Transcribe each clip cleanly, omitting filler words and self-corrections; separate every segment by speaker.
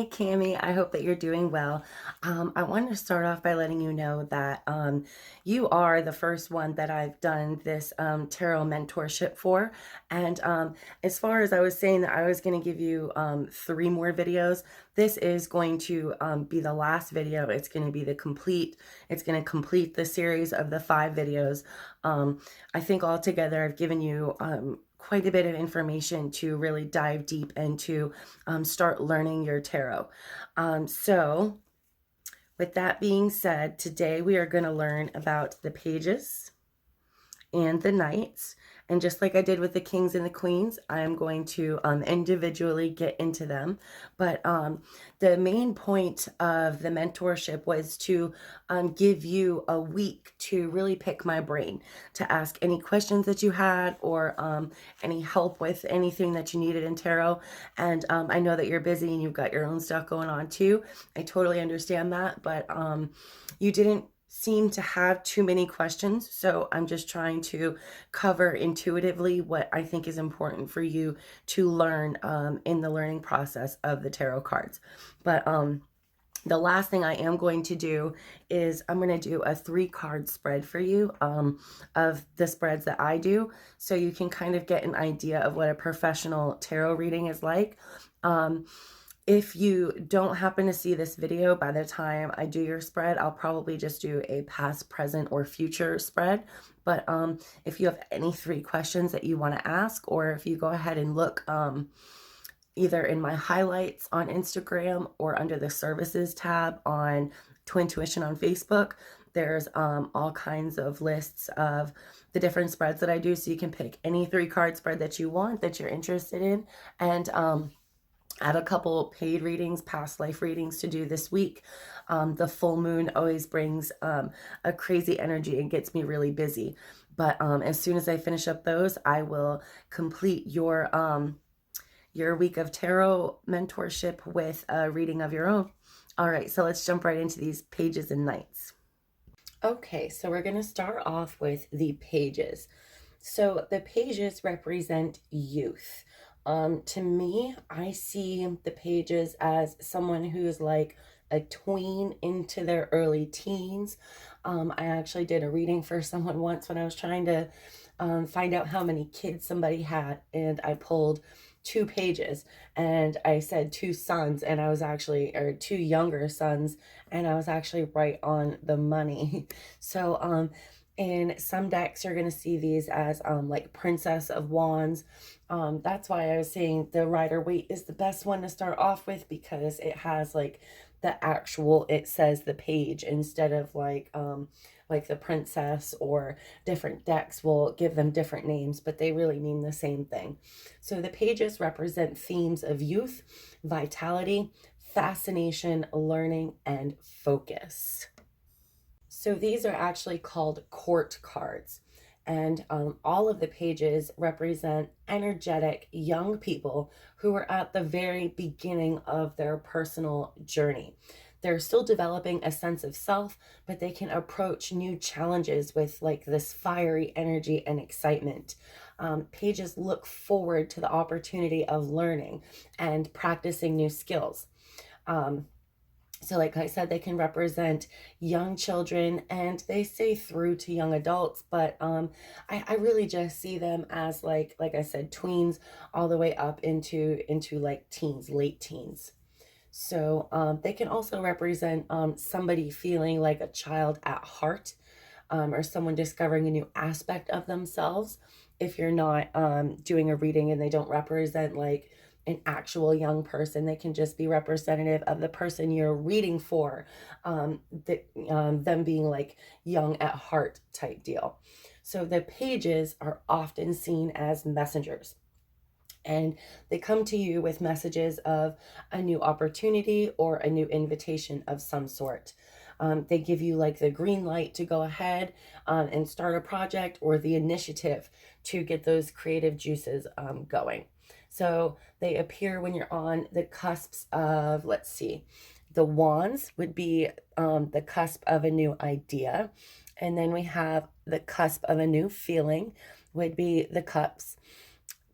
Speaker 1: Hey Cami, I hope that you're doing well. I wanted to start off by letting you know that you are the first one that I've done this tarot mentorship for. And as far as I was saying that I was going to give you 3 more videos, this is going to be the last video. It's going to be it's going to complete the series of the 5 videos. I think altogether I've given you quite a bit of information to really dive deep into start learning your tarot. So with that being said, today we are going to learn about the pages and the knights. And just like I did with the kings and the queens, I am going to individually get into them. But the main point of the mentorship was to give you a week to really pick my brain, to ask any questions that you had or any help with anything that you needed in tarot. And I know that you're busy and you've got your own stuff going on too. I totally understand that, but you didn't seem to have too many questions, so I'm just trying to cover intuitively what I think is important for you to learn in the learning process of the tarot cards. But the last thing I am going to do is I'm going to do a 3-card spread for you of the spreads that I do, so you can kind of get an idea of what a professional tarot reading is like. If you don't happen to see this video by the time I do your spread, I'll probably just do a past, present, or future spread. But if you have any 3 questions that you want to ask, or if you go ahead and look either in my highlights on Instagram or under the services tab on Twintuition on Facebook, there's all kinds of lists of the different spreads that I do. So you can pick any 3-card spread that you want, that you're interested in. And I have a couple paid readings, past life readings to do this week. The full moon always brings a crazy energy and gets me really busy. But as soon as I finish up those, I will complete your week of tarot mentorship with a reading of your own. All right, so let's jump right into these pages and knights. Okay, so we're going to start off with the pages. So the pages represent youth. To me, I see the pages as someone who's like a tween into their early teens. I actually did a reading for someone once when I was trying to find out how many kids somebody had, and I pulled 2 pages and I said 2 sons, and I was actually, or 2 younger sons, and I was actually right on the money. So in some decks, you're going to see these as like Princess of Wands. That's why I was saying the Rider-Waite is the best one to start off with, because it has like the actual, it says the page instead of like the princess, or different decks will give them different names, but they really mean the same thing. So the pages represent themes of youth, vitality, fascination, learning, and focus. So these are actually called court cards. And all of the pages represent energetic young people who are at the very beginning of their personal journey. They're still developing a sense of self, but they can approach new challenges with like this fiery energy and excitement. Pages look forward to the opportunity of learning and practicing new skills. So like I said, they can represent young children, and they say through to young adults, but I really just see them as like I said, tweens all the way up into like teens, late teens. So they can also represent somebody feeling like a child at heart, or someone discovering a new aspect of themselves. If you're not doing a reading and they don't represent like an actual young person, they can just be representative of the person you're reading for, them being like young at heart type deal. So the pages are often seen as messengers, and they come to you with messages of a new opportunity or a new invitation of some sort. They give you like the green light to go ahead and start a project, or the initiative to get those creative juices going. So they appear when you're on the cusps of, let's see, the wands would be the cusp of a new idea. And then we have the cusp of a new feeling would be the cups.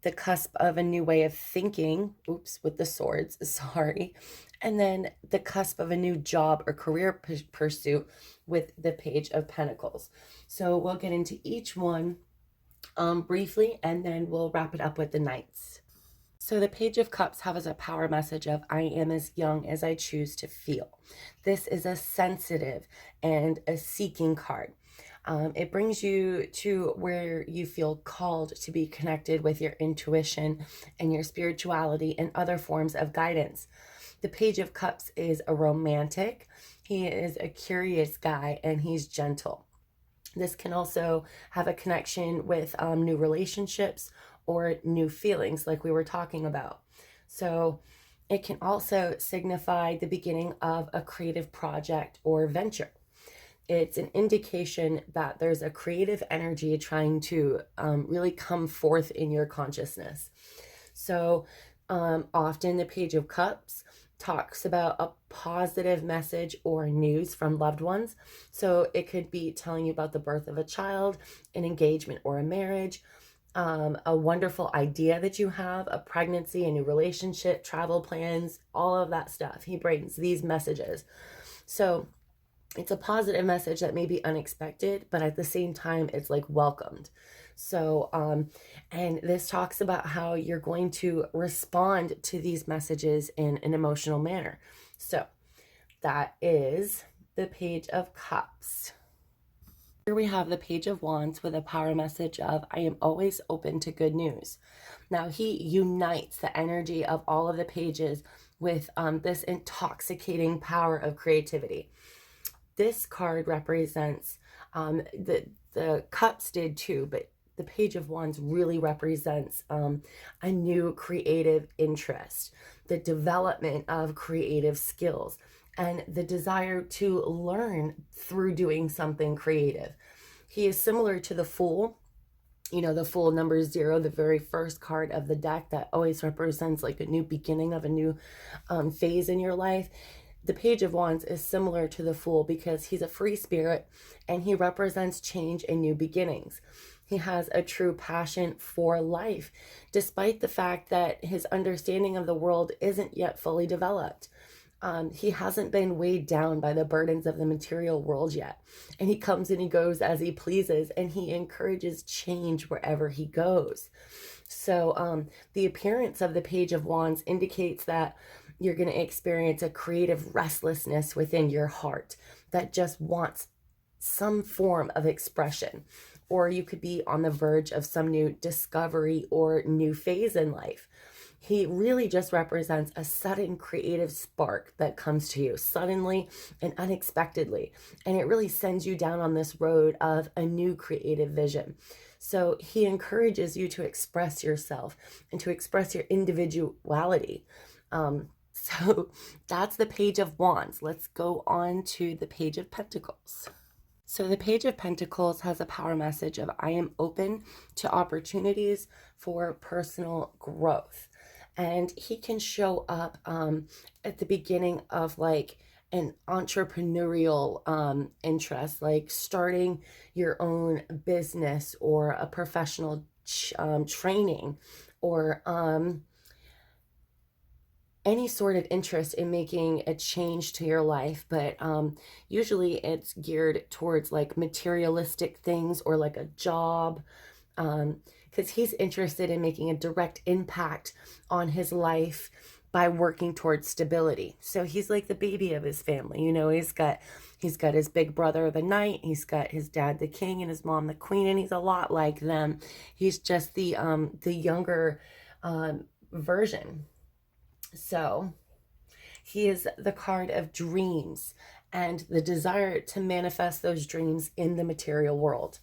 Speaker 1: the cusp of a new way of thinking, oops, with the swords, sorry, and then the cusp of a new job or career pursuit with the Page of Pentacles. So we'll get into each one briefly, and then we'll wrap it up with the Knights. So the Page of Cups has a power message of, I am as young as I choose to feel. This is a sensitive and a seeking card. It brings you to where you feel called to be connected with your intuition and your spirituality and other forms of guidance. The Page of Cups is a romantic. He is a curious guy, and he's gentle. This can also have a connection with new relationships or new feelings, like we were talking about. So it can also signify the beginning of a creative project or venture. It's an indication that there's a creative energy trying to really come forth in your consciousness. So often the Page of Cups talks about a positive message or news from loved ones. So it could be telling you about the birth of a child, an engagement or a marriage, a wonderful idea that you have, a pregnancy, a new relationship, travel plans, all of that stuff. He brings these messages. So it's a positive message that may be unexpected, but at the same time, it's like welcomed. So, and this talks about how you're going to respond to these messages in an emotional manner. So that is the Page of Cups. Here we have the Page of Wands with a power message of, I am always open to good news. Now he unites the energy of all of the pages with this intoxicating power of creativity. This card represents, the cups did too, but the Page of Wands really represents a new creative interest, the development of creative skills, and the desire to learn through doing something creative. He is similar to the Fool. You know, the Fool, number 0, the very first card of the deck that always represents like a new beginning of a new phase in your life. The Page of Wands is similar to the Fool because he's a free spirit and he represents change and new beginnings. He has a true passion for life, despite the fact that his understanding of the world isn't yet fully developed. He hasn't been weighed down by the burdens of the material world yet. And he comes and he goes as he pleases, and he encourages change wherever he goes. So the appearance of the Page of Wands indicates that you're going to experience a creative restlessness within your heart that just wants some form of expression. Or you could be on the verge of some new discovery or new phase in life. He really just represents a sudden creative spark that comes to you suddenly and unexpectedly. And it really sends you down on this road of a new creative vision. So he encourages you to express yourself and to express your individuality. So that's the Page of Wands. Let's go on to the Page of Pentacles. So the Page of Pentacles has a power message of, I am open to opportunities for personal growth. And he can show up at the beginning of like an entrepreneurial interest, like starting your own business or a professional training, or any sort of interest in making a change to your life. But usually it's geared towards like materialistic things or like a job, because he's interested in making a direct impact on his life by working towards stability. So he's like the baby of his family. You know, he's got his big brother, the Knight, he's got his dad, the King, and his mom, the Queen, and he's a lot like them. He's just the younger version. So he is the card of dreams and the desire to manifest those dreams in the material world.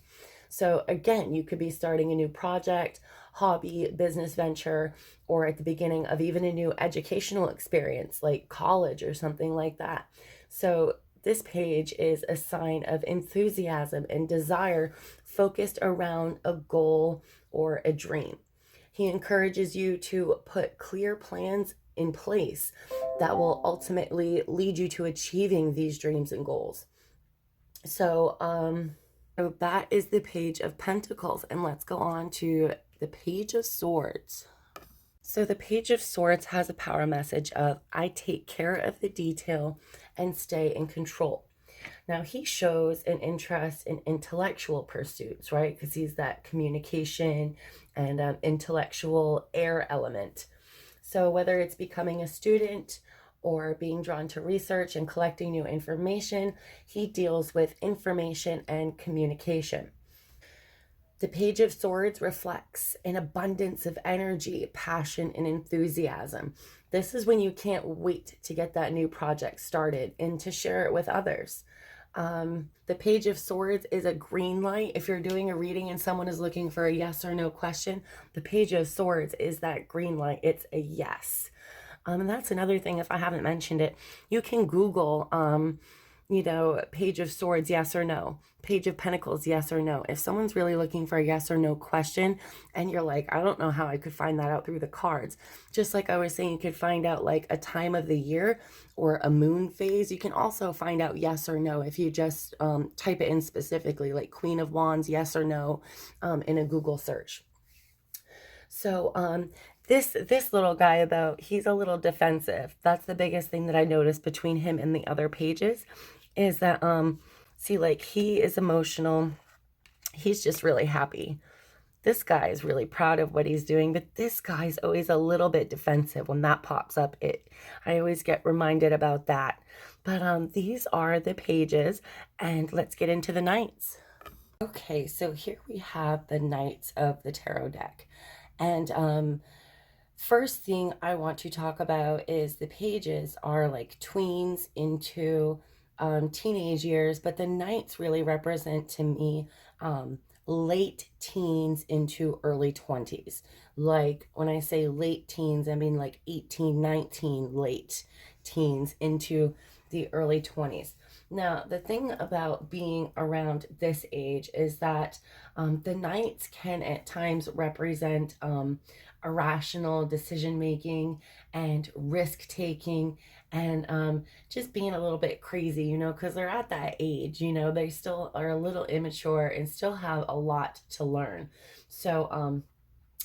Speaker 1: So again, you could be starting a new project, hobby, business venture, or at the beginning of even a new educational experience like college or something like that. So this page is a sign of enthusiasm and desire focused around a goal or a dream. He encourages you to put clear plans in place that will ultimately lead you to achieving these dreams and goals. So that is the Page of Pentacles, and let's go on to the Page of Swords. So the Page of Swords has a power message of, I take care of the detail and stay in control. Now he shows an interest in intellectual pursuits, right? Because he's that communication and intellectual air element. So whether it's becoming a student or being drawn to research and collecting new information, he deals with information and communication. The Page of Swords reflects an abundance of energy, passion, and enthusiasm. This is when you can't wait to get that new project started and to share it with others. The Page of Swords is a green light. If you're doing a reading and someone is looking for a yes or no question, the Page of Swords is that green light. It's a yes. And that's another thing, if I haven't mentioned it, you can Google, Page of Swords, yes or no. Page of Pentacles, yes or no. If someone's really looking for a yes or no question and you're like, I don't know how I could find that out through the cards. Just like I was saying, you could find out like a time of the year or a moon phase. You can also find out yes or no if you just type it in specifically, like Queen of Wands, yes or no, in a Google search. So this little guy, though, he's a little defensive. That's the biggest thing that I noticed between him and the other pages, is that see, like, he is emotional. He's just really happy. This guy is really proud of what he's doing, but this guy's always a little bit defensive. When that pops up, I always get reminded about that. But these are the pages, and let's get into the knights. Okay, so here we have the Knights of the Tarot deck. And first thing I want to talk about is the pages are like tweens into teenage years, but the Knights really represent to me late teens into early 20s. Like when I say late teens, I mean like 18, 19, late teens into the early 20s. Now, the thing about being around this age is that the Knights can at times represent irrational decision making and risk taking and just being a little bit crazy, because they're at that age, they still are a little immature and still have a lot to learn. So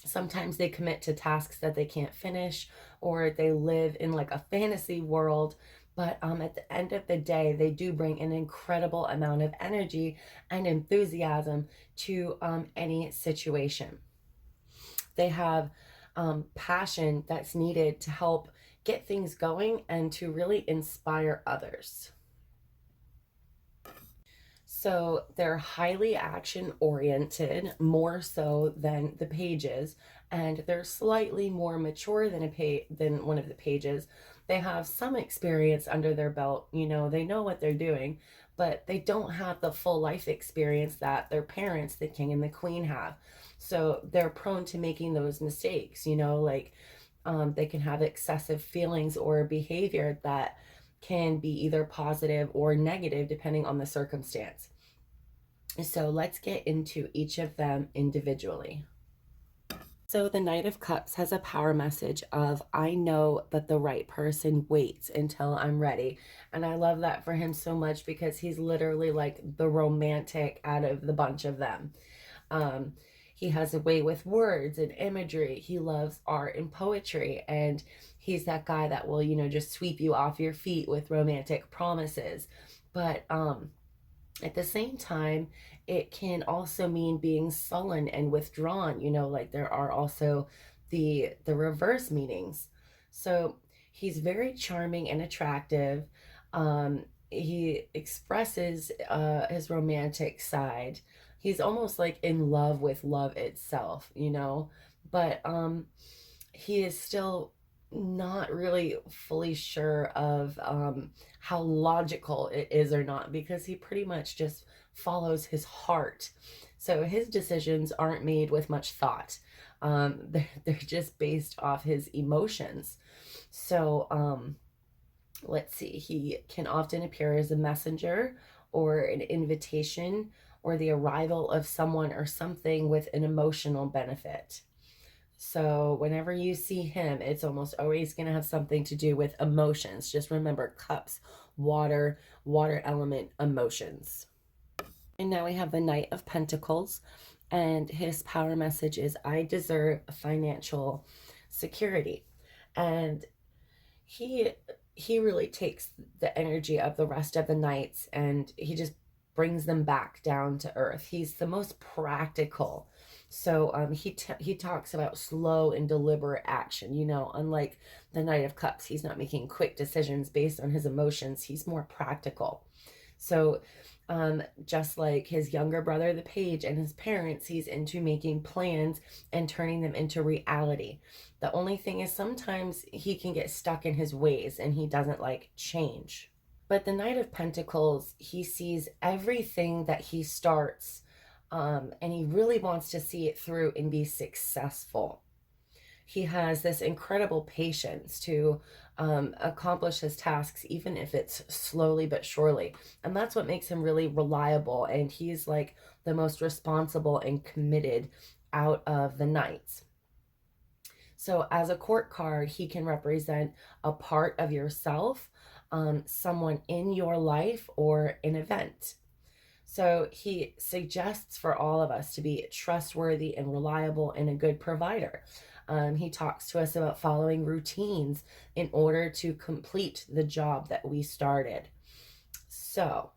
Speaker 1: sometimes they commit to tasks that they can't finish, or they live in like a fantasy world. But at the end of the day, they do bring an incredible amount of energy and enthusiasm to any situation. They have passion that's needed to help get things going and to really inspire others. So they're highly action oriented, more so than the pages, and they're slightly more mature than than one of the pages. They have some experience under their belt, they know what they're doing, but they don't have the full life experience that their parents, the king and the queen, have. So they're prone to making those mistakes, they can have excessive feelings or behavior that can be either positive or negative depending on the circumstance. So let's get into each of them individually. So the Knight of Cups has a power message of, I know that the right person waits until I'm ready. And I love that for him so much, because he's literally like the romantic out of the bunch of them. He has a way with words and imagery. He loves art and poetry, and he's that guy that will, just sweep you off your feet with romantic promises. But at the same time, it can also mean being sullen and withdrawn, like there are also the reverse meanings. So he's very charming and attractive. He expresses his romantic side. He's almost like in love with love itself, but he is still not really fully sure of how logical it is or not, because he pretty much just follows his heart. So his decisions aren't made with much thought. They're just based off his emotions. So let's see, he can often appear as a messenger or an invitation or the arrival of someone or something with an emotional benefit. So whenever you see him, it's almost always going to have something to do with emotions. Just remember, cups, water, water element, emotions. And now we have the Knight of Pentacles. And his power message is, I deserve financial security. And he he really takes the energy of the rest of the knights and he just brings them back down to earth. He's the most practical. So he talks about slow and deliberate action. You know, unlike the Knight of Cups, he's not making quick decisions based on his emotions. He's more practical. So just like his younger brother, the Page, and his parents, he's into making plans and turning them into reality. The only thing is sometimes he can get stuck in his ways and he doesn't like change. But the Knight of Pentacles, he sees everything that he starts, and he really wants to see it through and be successful. He has this incredible patience to accomplish his tasks, even if it's slowly but surely. And that's what makes him really reliable. And he's like the most responsible and committed out of the knights. So as a court card, he can represent a part of yourself, someone in your life, or an event. So he suggests for all of us to be trustworthy and reliable and a good provider. He talks to us about following routines in order to complete the job that we started. So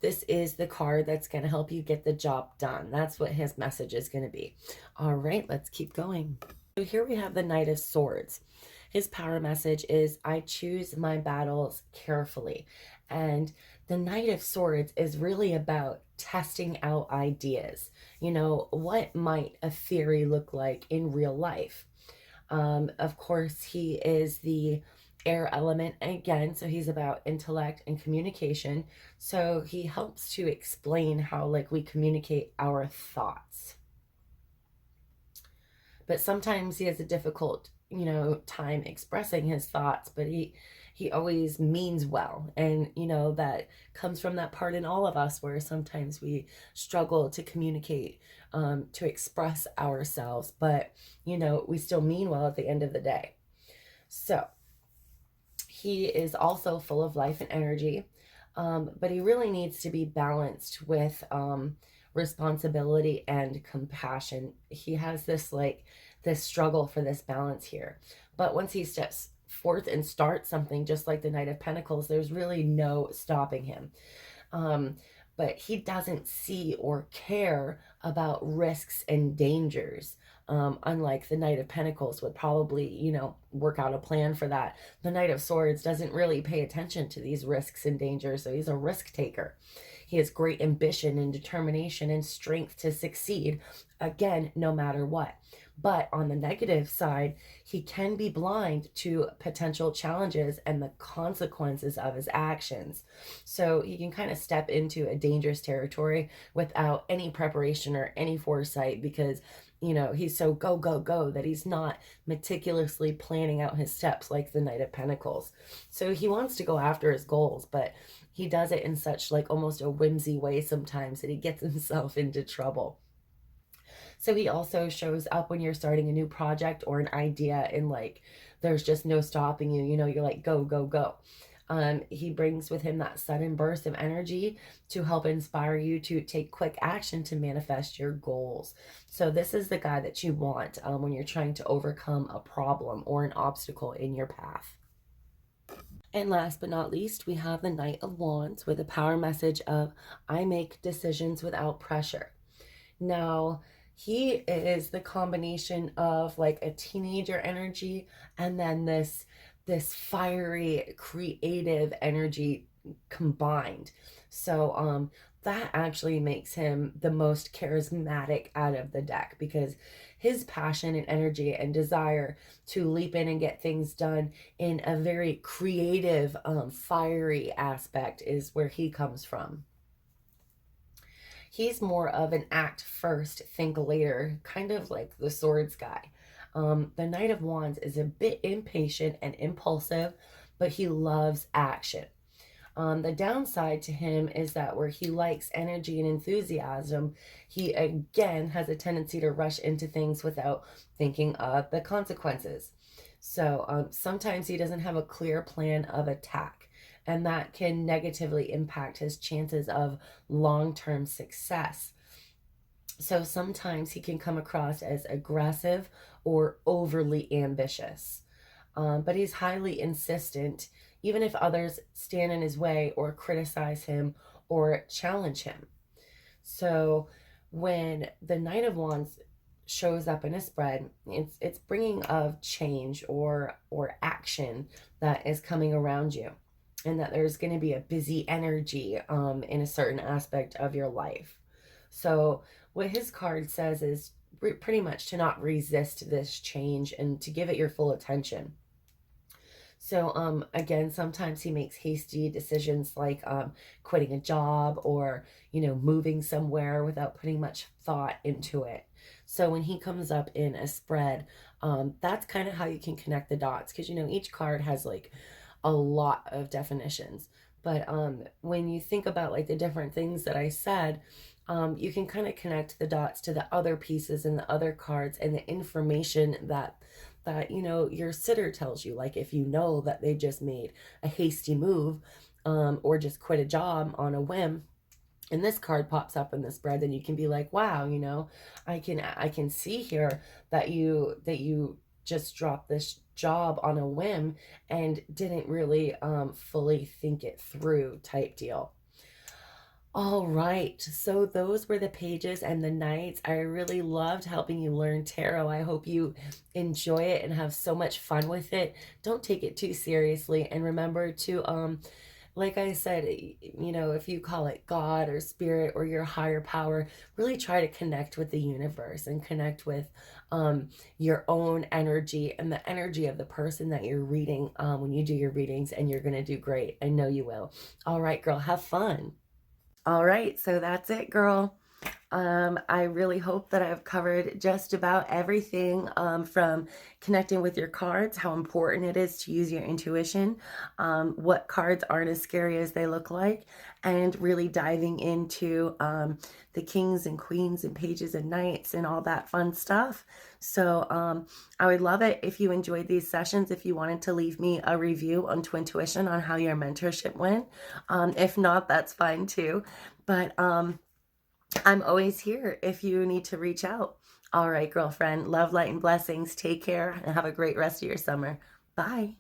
Speaker 1: this is the card that's going to help you get the job done. That's what his message is going to be. All right, let's keep going. So here we have the Knight of Swords. His power message is, I choose my battles carefully. And the Knight of Swords is really about testing out ideas. You know, what might a theory look like in real life? Of course, he is the air element again, so he's about intellect and communication. So he helps to explain how like we communicate our thoughts. But sometimes he has a difficult, you know, time expressing his thoughts, but he always means well. And, you know, that comes from that part in all of us where sometimes we struggle to communicate, to express ourselves, but, you know, we still mean well at the end of the day. So he is also full of life and energy, but he really needs to be balanced with responsibility and compassion. He has this like this struggle for this balance here. But once he steps forth and starts something, just like the Knight of Pentacles, there's really no stopping him. But he doesn't see or care about risks and dangers. Unlike the Knight of Pentacles would probably, you know, work out a plan for that. The Knight of Swords doesn't really pay attention to these risks and dangers, so he's a risk taker. He has great ambition and determination and strength to succeed, again, no matter what. But on the negative side, he can be blind to potential challenges and the consequences of his actions. So he can kind of step into a dangerous territory without any preparation or any foresight because, you know, he's so go, go, go that he's not meticulously planning out his steps like the Knight of Pentacles. So he wants to go after his goals, but he does it in such like almost a whimsy way sometimes that he gets himself into trouble. So he also shows up when you're starting a new project or an idea and like there's just no stopping you, you know, you're like go, go, go. He brings with him that sudden burst of energy to help inspire you to take quick action to manifest your goals. So this is the guy that you want when you're trying to overcome a problem or an obstacle in your path. And last but not least, we have the Knight of Wands with a power message of, I make decisions without pressure. Now, he is the combination of like a teenager energy and then this fiery creative energy combined. So that actually makes him the most charismatic out of the deck because his passion and energy and desire to leap in and get things done in a very creative, fiery aspect is where he comes from. He's more of an act first, think later, kind of like the swords guy. The Knight of Wands is a bit impatient and impulsive, but he loves action. The downside to him is that where he likes energy and enthusiasm, he again has a tendency to rush into things without thinking of the consequences. So sometimes he doesn't have a clear plan of attack, and that can negatively impact his chances of long-term success. So sometimes he can come across as aggressive or overly ambitious. But he's highly insistent, even if others stand in his way or criticize him or challenge him. So when the Knight of Wands shows up in a spread, it's bringing of change or action that is coming around you, and that there's going to be a busy energy in a certain aspect of your life. So what his card says is pretty much to not resist this change and to give it your full attention. So again, sometimes he makes hasty decisions like quitting a job or, moving somewhere without putting much thought into it. So when he comes up in a spread, that's kind of how you can connect the dots, because each card has like a lot of definitions. But when you think about like the different things that I said, you can kind of connect the dots to the other pieces and the other cards and the information that your sitter tells you. Like if you know that they just made a hasty move, or just quit a job on a whim, and this card pops up in the spread, then you can be like, wow, I can see here that you just dropped this job on a whim and didn't really fully think it through, type deal. All right, so those were the pages and the nights. I really loved helping you learn tarot. I hope you enjoy it and have so much fun with it. Don't take it too seriously, and remember to like I said, if you call it God or spirit or your higher power, really try to connect with the universe and connect with your own energy and the energy of the person that you're reading when you do your readings, and you're going to do great. I know you will. All right, girl, have fun. All right, so that's it, girl. I really hope that I've covered just about everything, from connecting with your cards, how important it is to use your intuition, what cards aren't as scary as they look like, and really diving into the kings and queens and pages and knights and all that fun stuff. So I would love it if you enjoyed these sessions, if you wanted to leave me a review on Twintuition on how your mentorship went. If not, that's fine too. But I'm always here if you need to reach out. All right, girlfriend. Love, light, and blessings. Take care and have a great rest of your summer. Bye.